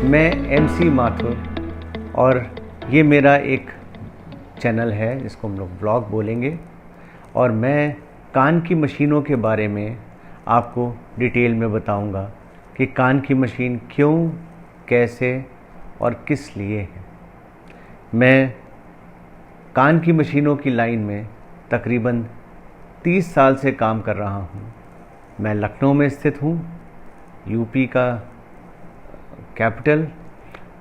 मैं MC माथुर और ये मेरा एक चैनल है जिसको हम लोग ब्लॉग बोलेंगे और मैं कान की मशीनों के बारे में आपको डिटेल में बताऊंगा कि कान की मशीन क्यों, कैसे और किस लिए है। मैं कान की मशीनों की लाइन में तकरीबन 30 साल से काम कर रहा हूँ। मैं लखनऊ में स्थित हूँ, यूपी का कैपिटल,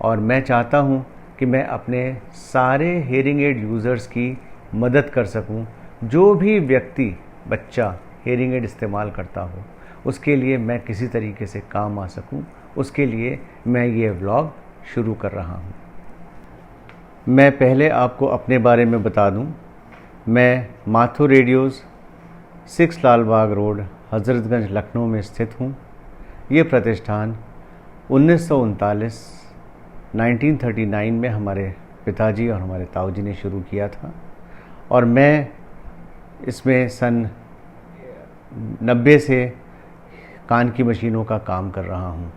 और मैं चाहता हूँ कि मैं अपने सारे हेयरिंग एड यूज़र्स की मदद कर सकूँ। जो भी व्यक्ति, बच्चा हेयरिंग एड इस्तेमाल करता हो, उसके लिए मैं किसी तरीके से काम आ सकूँ, उसके लिए मैं ये व्लॉग शुरू कर रहा हूँ। मैं पहले आपको अपने बारे में बता दूँ। मैं माथुर रेडियोज़ 6 लाल बाग रोड, हज़रतगंज, लखनऊ में स्थित हूँ। ये प्रतिष्ठान 1939 में हमारे पिताजी और हमारे ताऊजी ने शुरू किया था और मैं इसमें सन 90 से कान की मशीनों का काम कर रहा हूँ।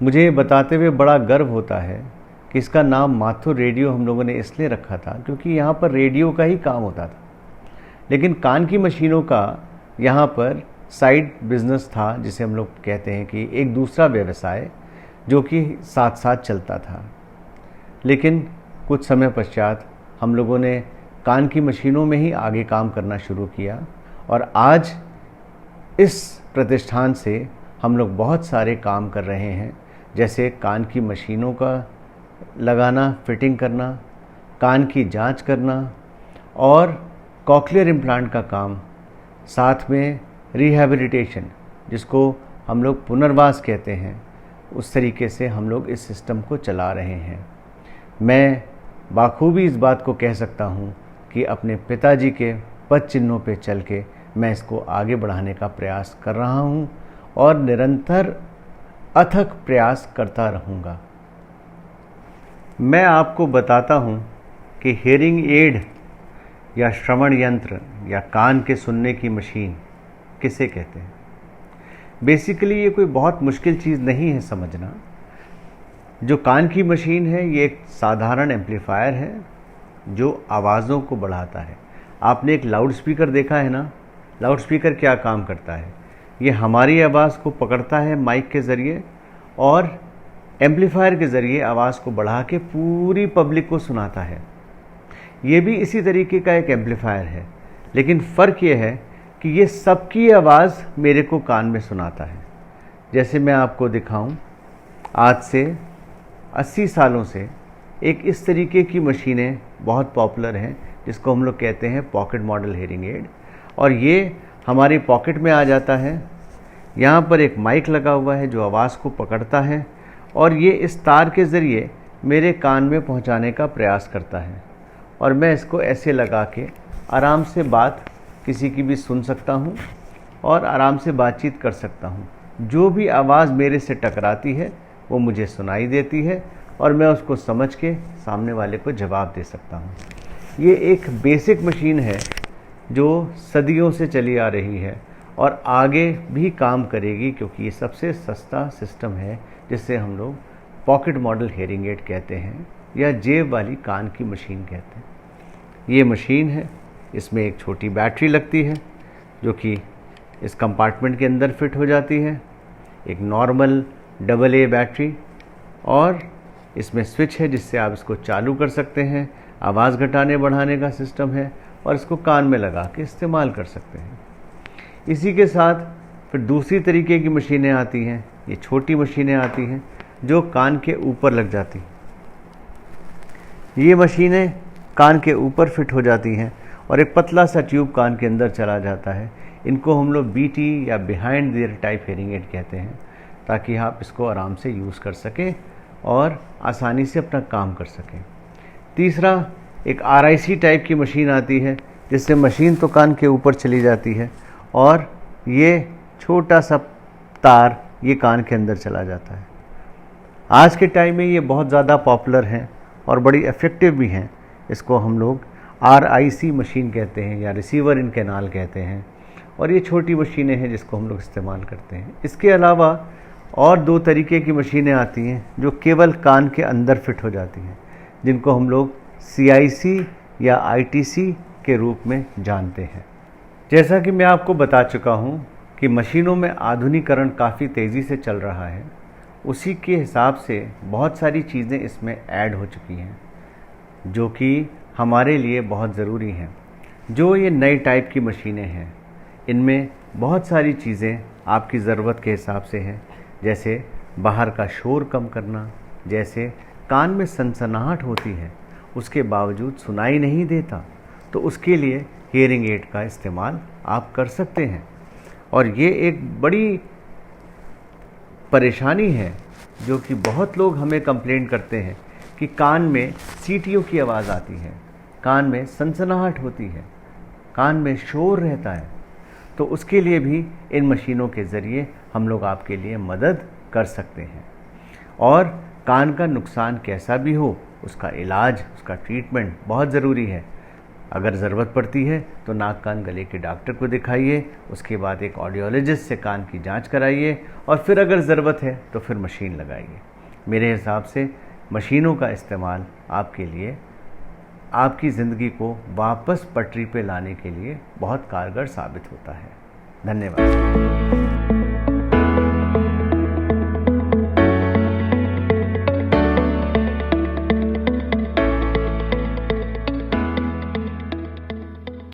मुझे बताते हुए बड़ा गर्व होता है कि इसका नाम माथुर रेडियो हम लोगों ने इसलिए रखा था क्योंकि यहाँ पर रेडियो का ही काम होता था, लेकिन कान की मशीनों का यहाँ पर साइड बिजनेस था, जिसे हम लोग कहते हैं कि एक दूसरा व्यवसाय जो कि साथ साथ चलता था। लेकिन कुछ समय पश्चात हम लोगों ने कान की मशीनों में ही आगे काम करना शुरू किया और आज इस प्रतिष्ठान से हम लोग बहुत सारे काम कर रहे हैं, जैसे कान की मशीनों का लगाना, फिटिंग करना, कान की जांच करना और कॉक्लियर इम्प्लांट का काम, साथ में रिहैबिलिटेशन, जिसको हम लोग पुनर्वास कहते हैं, उस तरीके से हम लोग इस सिस्टम को चला रहे हैं। मैं बाखूबी इस बात को कह सकता हूँ कि अपने पिताजी के पद चिन्हों पे चल के मैं इसको आगे बढ़ाने का प्रयास कर रहा हूँ और निरंतर अथक प्रयास करता रहूँगा। मैं आपको बताता हूँ कि हेयरिंग एड या श्रवण यंत्र या कान के सुनने की मशीन किसे कहते हैं। बेसिकली ये कोई बहुत मुश्किल चीज़ नहीं है समझना। जो कान की मशीन है ये एक साधारण एम्पलीफायर है जो आवाज़ों को बढ़ाता है। आपने एक लाउड स्पीकर देखा है ना। लाउड स्पीकर क्या काम करता है? ये हमारी आवाज़ को पकड़ता है माइक के ज़रिए और एम्पलीफायर के ज़रिए आवाज़ को बढ़ा के पूरी पब्लिक को सुनाता है। ये भी इसी तरीके का एक एम्पलीफायर है, लेकिन फ़र्क ये है कि ये सबकी आवाज़ मेरे को कान में सुनाता है। जैसे मैं आपको दिखाऊं, आज से 80 सालों से एक इस तरीके की मशीनें बहुत पॉपुलर हैं जिसको हम लोग कहते हैं पॉकेट मॉडल हेयरिंग एड, और ये हमारी पॉकेट में आ जाता है। यहाँ पर एक माइक लगा हुआ है जो आवाज़ को पकड़ता है और ये इस तार के ज़रिए मेरे कान में पहुँचाने का प्रयास करता है और मैं इसको ऐसे लगा के आराम से बात किसी की भी सुन सकता हूँ और आराम से बातचीत कर सकता हूँ। जो भी आवाज़ मेरे से टकराती है वो मुझे सुनाई देती है और मैं उसको समझ के सामने वाले को जवाब दे सकता हूँ। ये एक बेसिक मशीन है जो सदियों से चली आ रही है और आगे भी काम करेगी, क्योंकि ये सबसे सस्ता सिस्टम है जिससे हम लोग पॉकेट मॉडल हेयरिंग एड कहते हैं या जेब वाली कान की मशीन कहते हैं। ये मशीन है, इसमें एक छोटी बैटरी लगती है जो कि इस कंपार्टमेंट के अंदर फिट हो जाती है, एक नॉर्मल AA बैटरी, और इसमें स्विच है जिससे आप इसको चालू कर सकते हैं। आवाज़ घटाने बढ़ाने का सिस्टम है और इसको कान में लगा के इस्तेमाल कर सकते हैं। इसी के साथ फिर दूसरी तरीके की मशीनें आती हैं। ये छोटी मशीनें आती हैं जो कान के ऊपर लग जाती हैं। ये मशीनें कान के ऊपर फिट हो जाती हैं और एक पतला सा ट्यूब कान के अंदर चला जाता है। इनको हम लोग BT या behind the year type hearing aid कहते हैं, ताकि आप इसको आराम से यूज़ कर सकें और आसानी से अपना काम कर सकें। तीसरा, एक RIC टाइप की मशीन आती है जिससे मशीन तो कान के ऊपर चली जाती है और ये छोटा सा तार ये कान के अंदर चला जाता है। आज के टाइम में ये बहुत ज़्यादा पॉपुलर हैं और बड़ी इफ़ेक्टिव भी हैं। इसको हम लोग RIC मशीन कहते हैं या रिसीवर इन कैनाल कहते हैं, और ये छोटी मशीनें हैं जिसको हम लोग इस्तेमाल करते हैं। इसके अलावा और 2 तरीके की मशीनें आती हैं जो केवल कान के अंदर फिट हो जाती हैं, जिनको हम लोग CIC या ITC के रूप में जानते हैं। जैसा कि मैं आपको बता चुका हूँ कि मशीनों में आधुनिकीकरण काफ़ी तेज़ी से चल रहा है, उसी के हिसाब से बहुत सारी चीज़ें इसमें ऐड हो चुकी हैं जो कि हमारे लिए बहुत ज़रूरी हैं। जो ये नई टाइप की मशीनें हैं, इनमें बहुत सारी चीज़ें आपकी ज़रूरत के हिसाब से हैं, जैसे बाहर का शोर कम करना, जैसे कान में सनसनाहट होती है उसके बावजूद सुनाई नहीं देता, तो उसके लिए हियरिंग एड का इस्तेमाल आप कर सकते हैं। और ये एक बड़ी परेशानी है जो कि बहुत लोग हमें कंप्लेंट करते हैं कि कान में सीटियों की आवाज़ आती है, कान में सनसनाहट होती है, कान में शोर रहता है। तो उसके लिए भी इन मशीनों के ज़रिए हम लोग आपके लिए मदद कर सकते हैं। और कान का नुकसान कैसा भी हो, उसका इलाज, उसका ट्रीटमेंट बहुत ज़रूरी है। अगर ज़रूरत पड़ती है तो नाक कान गले के डॉक्टर को दिखाइए, उसके बाद एक ऑडियोलॉजिस्ट से कान की जांच कराइए और फिर अगर ज़रूरत है तो फिर मशीन लगाइए। मेरे हिसाब से मशीनों का इस्तेमाल आपके लिए आपकी ज़िंदगी को वापस पटरी पे लाने के लिए बहुत कारगर साबित होता है। धन्यवाद।